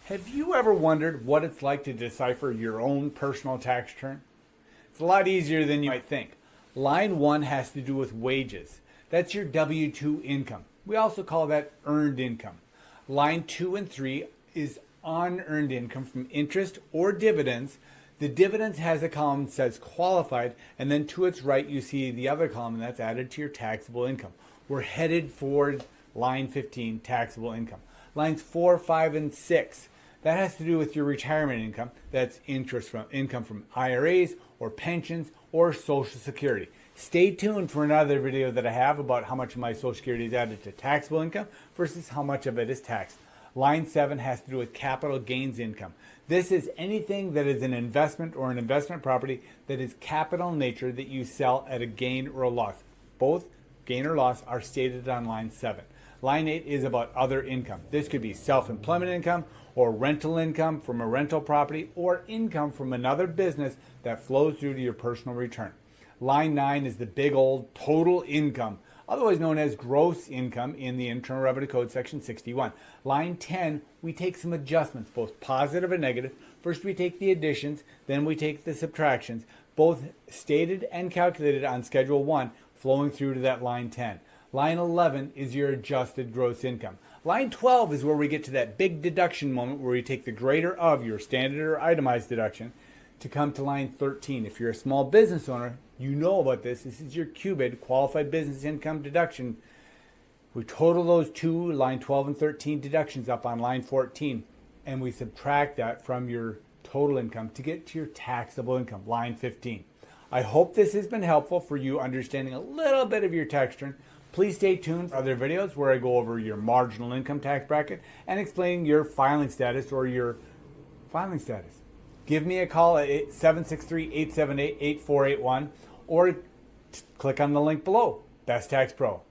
Have you ever wondered what it's like to decipher your own personal tax return? It's a lot easier than you might think. Line 1 has to do with wages. That's your W-2 income. We also call that earned income. Line 2 and 3 is unearned income from interest or dividends. The dividends has a column that says qualified, and then to its right you see the other column, and that's added to your taxable income. We're headed for line 15, taxable income. Lines 4, 5, and 6. That has to do with your retirement income. That's interest from income from IRAs or pensions or Social Security. Stay tuned for another video that I have about how much of my Social Security is added to taxable income versus how much of it is taxed. Line 7 has to do with capital gains income. This is anything that is an investment or an investment property that is capital in nature that you sell at a gain or a loss. Both gain or loss are stated on line 7. Line 8 is about other income. This could be self-employment income or rental income from a rental property or income from another business that flows through to your personal return. Line 9 is the big old total income, otherwise known as gross income in the Internal Revenue Code section 61. Line 10, we take some adjustments, both positive and negative. First we take the additions, then we take the subtractions, both stated and calculated on Schedule 1, flowing through to that line 10. Line 11 is your adjusted gross income. Line 12 is where we get to that big deduction moment where you take the greater of your standard or itemized deduction to come to line 13. If you're a small business owner, you know about this. This is your QBID, Qualified Business Income Deduction. We total those two, line 12 and 13 deductions up on line 14, and we subtract that from your total income to get to your taxable income, line 15. I hope this has been helpful for you understanding a little bit of your tax return. Please stay tuned for other videos where I go over your marginal income tax bracket and explain your filing status or your filing status. Give me a call at 763-878-8481 or click on the link below. Best Tax Pro.